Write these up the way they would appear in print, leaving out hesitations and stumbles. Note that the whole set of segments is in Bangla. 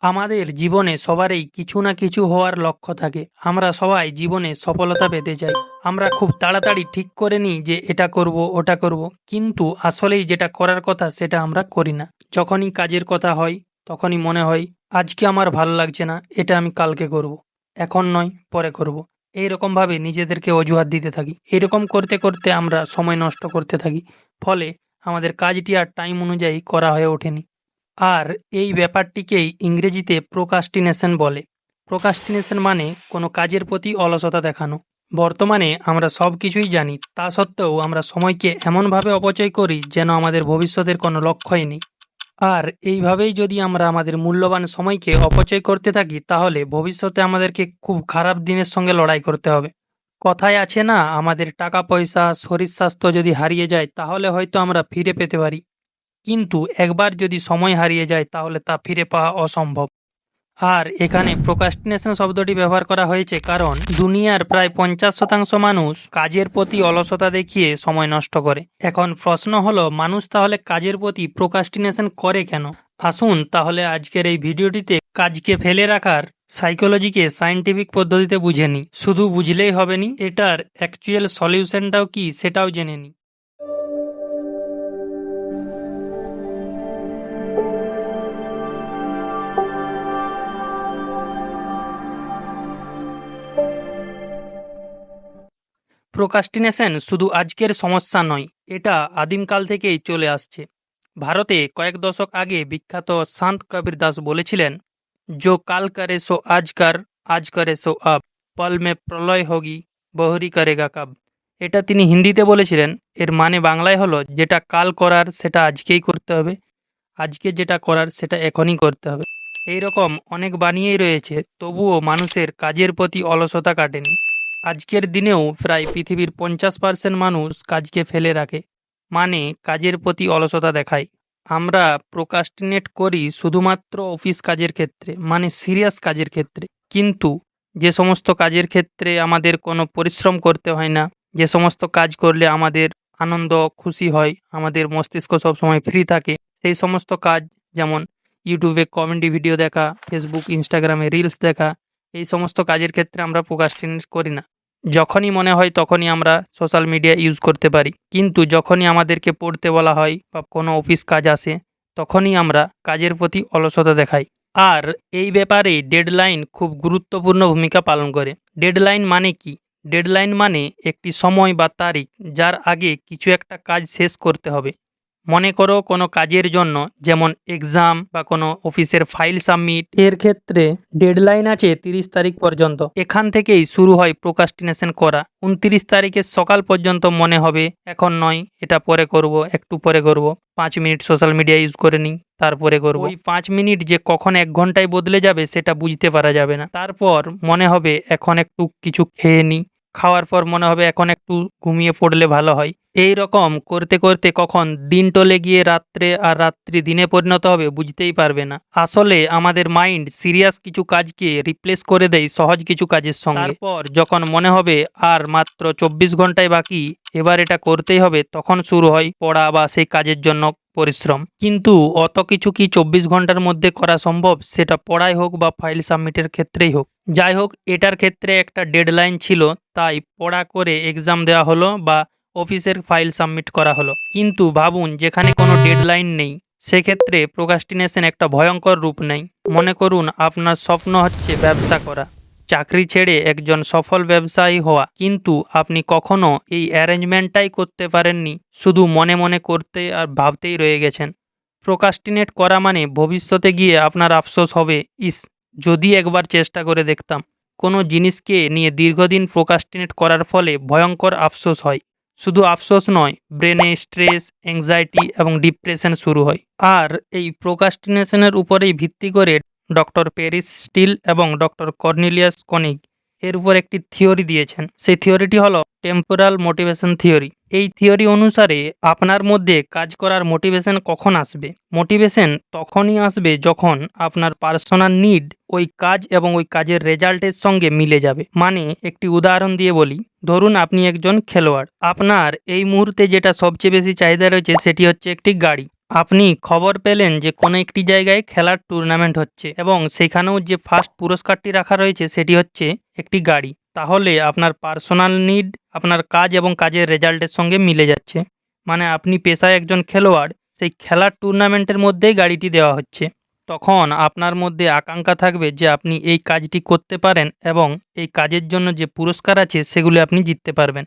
আমাদের জীবনে সবারই কিছু না কিছু হওয়ার লক্ষ্য থাকে। আমরা সবাই জীবনে সফলতা পেতে চাই। আমরা খুব তাড়াতাড়ি ঠিক করে নিই যে এটা করব ওটা করব, কিন্তু আসলেই যেটা করার কথা সেটা আমরা করি না। যখনই কাজের কথা হয় তখনই মনে হয় আজকে আমার ভালো লাগছে না, এটা আমি কালকে করব, এখন নয় পরে করব। এইরকমভাবে নিজেদেরকে অজুহাত দিতে থাকি। এরকম করতে করতে আমরা সময় নষ্ট করতে থাকি, ফলে আমাদের কাজটি আর টাইম অনুযায়ী করা হয়ে ওঠেনি। আর এই ব্যাপারটিকেই ইংরেজিতে প্রোকাস্টিনেশন বলে। প্রোকাস্টিনেশন মানে কোনো কাজের প্রতি অলসতা দেখানো। বর্তমানে আমরা সব কিছুই জানি, তা সত্ত্বেও আমরা সময়কে এমনভাবে অপচয় করি যেন আমাদের ভবিষ্যতের কোনো লক্ষ্যই নেই। আর এইভাবেই যদি আমরা আমাদের মূল্যবান সময়কে অপচয় করতে থাকি, তাহলে ভবিষ্যতে আমাদেরকে খুব খারাপ দিনের সঙ্গে লড়াই করতে হবে। কথায় আছে না, আমাদের টাকা পয়সা শরীর স্বাস্থ্য যদি হারিয়ে যায় তাহলে হয়তো আমরা ফিরে পেতে পারি, কিন্তু একবার যদি সময় হারিয়ে যায় তাহলে তা ফিরে পাওয়া অসম্ভব। আর এখানে প্রোক্রাস্টিনেশন শব্দটি ব্যবহার করা হয়েছে কারণ দুনিয়ার প্রায় 50% মানুষ কাজের প্রতি অলসতা দেখিয়ে সময় নষ্ট করে। এখন প্রশ্ন হলো, মানুষ তাহলে কাজের প্রতি প্রোক্রাস্টিনেশন করে কেন? আসুন তাহলে আজকের এই ভিডিওটিতে কাজকে ফেলে রাখার সাইকোলজিকে সায়েন্টিফিক পদ্ধতিতে বুঝে নিই। শুধু বুঝলেই হবে নি, এটার অ্যাকচুয়াল সলিউশনটাও কি সেটাও জেনে নিই। প্রোক্রাস্টিনেশন শুধু আজকের সমস্যা নয়, এটা আদিমকাল থেকেই চলে আসছে। ভারতে কয়েক দশক আগে বিখ্যাত সন্ত কবীর দাস বলেছিলেন, "জো কাল করে সো আজ করে সো আব, পল মে প্রলয় হোগি, বহরি করেগা কাব।" এটা তিনি হিন্দিতে বলেছিলেন। এর মানে বাংলায় হলো, যেটা কাল করার সেটা আজকেই করতে হবে, আজকে যেটা করার সেটা এখনই করতে হবে। এই রকম অনেক বানিয়েই রয়েছে, তবুও মানুষের কাজের প্রতি অলসতা কাটেনি। আজকের দিনেও প্রায় পৃথিবীর 50% মানুষ কাজকে ফেলে রাখে, মানে কাজের প্রতি অলসতা দেখায়। আমরা প্রোক্রাস্টিনেট করি শুধুমাত্র অফিস কাজের ক্ষেত্রে, মানে সিরিয়াস কাজের ক্ষেত্রে। কিন্তু যে সমস্ত কাজের ক্ষেত্রে আমাদের কোনো পরিশ্রম করতে হয় না, যে সমস্ত কাজ করলে আমাদের আনন্দ খুশি হয়, আমাদের মস্তিষ্ক সবসময় ফ্রি থাকে, সেই সমস্ত কাজ, যেমন ইউটিউবে কমেডি ভিডিও দেখা, ফেসবুক ইনস্টাগ্রামে রিলস দেখা, এই সমস্ত কাজের ক্ষেত্রে আমরা প্রোক্রাস্টিনেট করি না। যখনই মনে হয় তখনই আমরা সোশ্যাল মিডিয়া ইউজ করতে পারি, কিন্তু যখনই আমাদেরকে পড়তে বলা হয় বা কোনো অফিস কাজ আসে, তখনই আমরা কাজের প্রতি অলসতা দেখাই। আর এই ব্যাপারে ডেডলাইন খুব গুরুত্বপূর্ণ ভূমিকা পালন করে। ডেডলাইন মানে কি? ডেডলাইন মানে একটি সময় বা তারিখ যার আগে কিছু একটা কাজ শেষ করতে হবে। মনে করো কোনো কাজের জন্য, যেমন এক্সাম বা কোনো অফিসের ফাইল সাবমিট, এর ক্ষেত্রে ডেডলাইন আছে 30 তারিখ পর্যন্ত। এখান থেকেই শুরু হয় প্রোক্রাস্টিনেশন করা। 29 তারিখের সকাল পর্যন্ত মনে হবে এখন নয়, এটা পরে করব, একটু পরে করব, 5 মিনিট সোশ্যাল মিডিয়া ইউজ করে নিই, তারপরে করব। ওই 5 মিনিট যে কখন 1 ঘন্টায় বদলে যাবে সেটা বুঝতে পারা যাবে না। তারপর মনে হবে এখন একটু কিছু খেয়ে নিই, খাওয়ার পর মনে হবে এখন একটু ঘুমিয়ে পড়লে ভালো হয়। এই রকম করতে করতে কখন দিন টলে গিয়ে রাত্রে, আর রাত্রি দিনে পরিণত হবে বুঝতেই পারবে না। আসলে আমাদের মাইন্ড সিরিয়াস কিছু কাজকে রিপ্লেস করে দেয় সহজ কিছু কাজের সঙ্গে। তারপর যখন মনে হবে আর মাত্র 24 ঘন্টায় বাকি, এবার এটা করতেই হবে, তখন শুরু হয় পড়া বা সেই কাজের জন্য পরিশ্রম। কিন্তু অত কিছু কি 24 ঘন্টার মধ্যে করা সম্ভব? সেটা পড়াই হোক বা ফাইল সাবমিটের ক্ষেত্রেই হোক। যাই হোক, এটার ক্ষেত্রে একটা ডেডলাইন ছিল, তাই পড়া করে এক্সাম দেওয়া হলো বা অফিসের ফাইল সাবমিট করা হলো। কিন্তু ভাবুন, যেখানে কোনো ডেডলাইন নেই, সেক্ষেত্রে প্রোক্রাস্টিনেশন একটা ভয়ঙ্কর রূপ নেয়। মনে করুন আপনার স্বপ্ন হচ্ছে ব্যবসা করা, চাকরি ছেড়ে একজন সফল ব্যবসায়ী হওয়া, কিন্তু আপনি কখনো এই অ্যারেঞ্জমেন্টটাই করতে পারেননি, শুধু মনে মনে করতে আর ভাবতেই রয়ে গেছেন। প্রোক্রাস্টিনেট করা মানে ভবিষ্যতে গিয়ে আপনার আফসোস হবে, ইস, যদি একবার চেষ্টা করে দেখতাম। কোনো জিনিসকে নিয়ে দীর্ঘদিন প্রোক্রাস্টিনেট করার ফলে ভয়ঙ্কর আফসোস হয়। শুধু আফসোস নয়, ব্রেনে স্ট্রেস, অ্যাংজাইটি এবং ডিপ্রেশন শুরু হয়। আর এই প্রোক্রাস্টিনেশনের উপরেই ভিত্তি করে ডক্টর প্যারিস স্টিল এবং ডক্টর কর্নেলিয়াস কনিগ এর উপর একটি থিওরি দিয়েছেন। সেই থিওরিটি হলো টেম্পোরাল মোটিভেশন থিওরি। এই থিওরি অনুসারে আপনার মধ্যে কাজ করার মোটিভেশন কখন আসবে? মোটিভেশন তখনই আসবে যখন আপনার পার্সোনাল নিড, ওই কাজ এবং ওই কাজের রেজাল্টের সঙ্গে মিলে যাবে। মানে একটি উদাহরণ দিয়ে বলি, ধরুন আপনি একজন খেলোয়াড়, আপনার এই মুহূর্তে যেটা সবচেয়ে বেশি চাহিদা রয়েছে সেটি হচ্ছে একটি গাড়ি। আপনি খবর পেলেন যে কোনো একটি জায়গায় খেলার টুর্নামেন্ট হচ্ছে এবং সেখানেও যে ফার্স্ট পুরস্কারটি রাখা রয়েছে সেটি হচ্ছে একটি গাড়ি। তাহলে আপনার পার্সোনাল নিড আপনার কাজ এবং কাজের রেজাল্টের সঙ্গে মিলে যাচ্ছে। মানে আপনি পেশায় একজন খেলোয়াড়, সেই খেলার টুর্নামেন্টের মধ্যেই গাড়িটি দেওয়া হচ্ছে। তখন আপনার মধ্যে আকাঙ্ক্ষা থাকবে যে আপনি এই কাজটি করতে পারেন এবং এই কাজের জন্য যে পুরস্কার আছে সেগুলো আপনি জিততে পারবেন।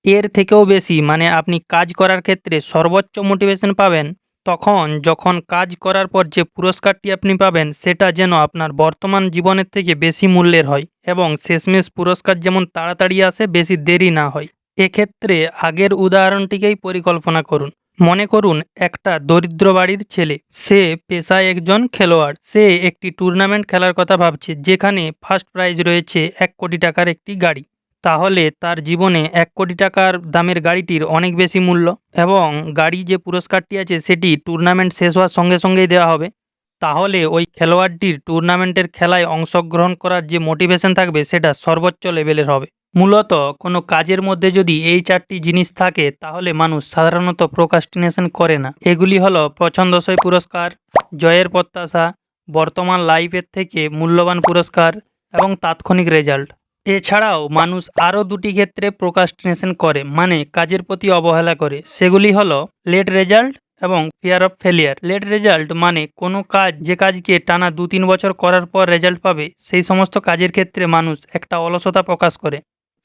এর থেকেও বেশি মানে আপনি কাজ করার ক্ষেত্রে সর্বোচ্চ মোটিভেশন পাবেন তখন যখন কাজ করার পর যে পুরস্কারটি আপনি পাবেন সেটা যেন আপনার বর্তমান জীবনের থেকে বেশি মূল্যের হয় এবং শেষমেশ পুরস্কার যেমন তাড়াতাড়ি আসে, বেশি দেরি না হয়। এক্ষেত্রে আগের উদাহরণটিকেই পরিকল্পনা করুন। মনে করুন একটা দরিদ্র বাড়ির ছেলে, সে পেশায় একজন খেলোয়াড়। সে একটি টুর্নামেন্ট খেলার কথা ভাবছে যেখানে ফার্স্ট প্রাইজ রয়েছে 1 কোটি টাকার একটি গাড়ি। তাহলে তার জীবনে 1 কোটি টাকার দামের গাড়িটির অনেক বেশি মূল্য এবং গাড়ি যে পুরস্কারটি আছে সেটি টুর্নামেন্ট শেষ হওয়ার সঙ্গে সঙ্গেই দেওয়া হবে। তাহলে ওই খেলোয়াড়টির টুর্নামেন্টের খেলায় অংশগ্রহণ করার যে মোটিভেশন থাকবে সেটা সর্বোচ্চ লেভেলের হবে। মূলত কোনো কাজের মধ্যে যদি এই 4টি জিনিস থাকে তাহলে মানুষ সাধারণত প্রোক্রাস্টিনেশন করে না। এগুলি হলো পছন্দসই পুরস্কার, জয়ের প্রত্যাশা, বর্তমান লাইফের থেকে মূল্যবান পুরস্কার এবং তাৎক্ষণিক রেজাল্ট। এছাড়াও মানুষ আরও 2টি ক্ষেত্রে প্রোক্রাস্টিনেশন করে, মানে কাজের প্রতি অবহেলা করে। সেগুলি হলো লেট রেজাল্ট এবং fear of failure. Late result মানে কোনো কাজ যে কাজকে টানা 2-3 বছর করার পর রেজাল্ট পাবে, সেই সমস্ত কাজের ক্ষেত্রে মানুষ একটা অলসতা প্রকাশ করে।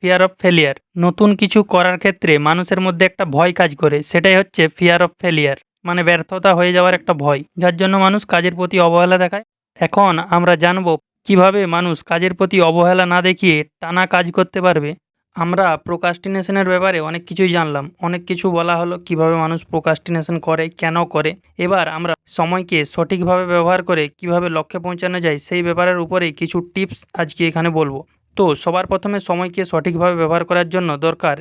ফিয়ার অফ ফেলিয়ার, নতুন কিছু করার ক্ষেত্রে মানুষের মধ্যে একটা ভয় কাজ করে, সেটাই হচ্ছে ফিয়ার অফ ফেলিয়ার, মানে ব্যর্থতা হয়ে যাওয়ার একটা ভয়, যার জন্য মানুষ কাজের প্রতি অবহেলা দেখায়। এখন আমরা জানব কিভাবে মানুষ কাজের প্রতি অবহেলা না দেখিয়ে টানা কাজ করতে পারবে। আমরা প্রোক্রাস্টিনেশনের ব্যাপারে অনেক কিছুই জানলাম, অনেক কিছু বলা হলো কিভাবে মানুষ প্রোক্রাস্টিনেশন করে, কেন করে। এবার আমরা সময়কে সঠিকভাবে ব্যবহার করে কিভাবে লক্ষ্যে পৌঁছানো যায় সেই ব্যাপারের উপরেই কিছু টিপস আজকে এখানে বলবো। তো সবার প্রথমে সময়কে সঠিকভাবে ব্যবহার করার জন্য দরকার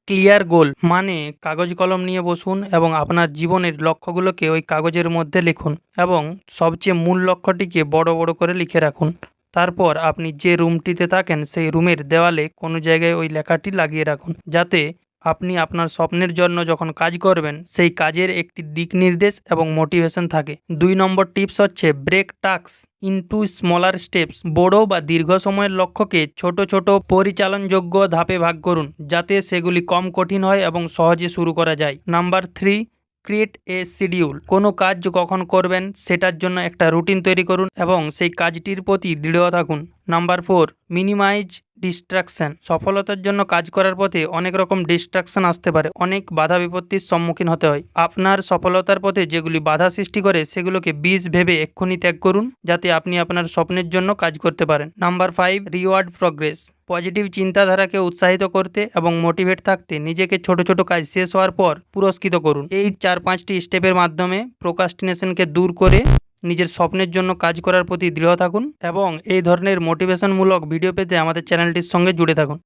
ক্লিয়ার গোল, মানে কাগজ কলম নিয়ে বসুন এবং আপনার জীবনের লক্ষ্যগুলোকে ওই কাগজের মধ্যে লিখুন এবং সবচেয়ে মূল লক্ষ্যটিকে বড় বড় করে লিখে রাখুন। তারপর আপনি যে রুমটিতে থাকেন সেই রুমের দেওয়ালে কোনো জায়গায় ওই লেখাটি লাগিয়ে রাখুন, যাতে আপনি আপনার স্বপ্নের জন্য যখন কাজ করবেন সেই কাজের একটি দিক নির্দেশ এবং মোটিভেশন থাকে। 2 নম্বর টিপস হচ্ছে break task into smaller steps. বড় বা দীর্ঘ সময়ের লক্ষ্যকে ছোট ছোট পরিচালনযোগ্য ধাপে ভাগ করুন, যাতে সেগুলি কম কঠিন হয় এবং সহজে শুরু করা যায়। Number 3, create a schedule. কোনো কাজ কখন করবেন সেটার জন্য একটা রুটিন তৈরি করুন এবং সেই কাজটির প্রতি দৃঢ় থাকুন। Number 4, minimise distraction. সফলতার জন্য কাজ করার পথে অনেক রকম ডিস্ট্রাকশন আসতে পারে, অনেক বাধা বিপত্তির সম্মুখীন হতে হয়। আপনার সফলতার পথে যেগুলি বাধা সৃষ্টি করে সেগুলোকে বিষ ভেবে এক্ষুনি ত্যাগ করুন, যাতে আপনি আপনার স্বপ্নের জন্য কাজ করতে পারেন। Number 5, reward progress. পজিটিভ চিন্তাধারাকে উৎসাহিত করতে এবং মোটিভেট থাকতে নিজেকে ছোট ছোট কাজ শেষ হওয়ার পর পুরস্কৃত করুন। এই 4-5টি স্টেপের মাধ্যমে প্রোক্রাস্টিনেশনকে দূর করে নিজের স্বপ্নের জন্য কাজ করার প্রতি দৃঢ় থাকুন এবং এই ধরনের মোটিভেশনমূলক ভিডিও পেতে আমাদের চ্যানেলটির সঙ্গে জুড়ে থাকুন।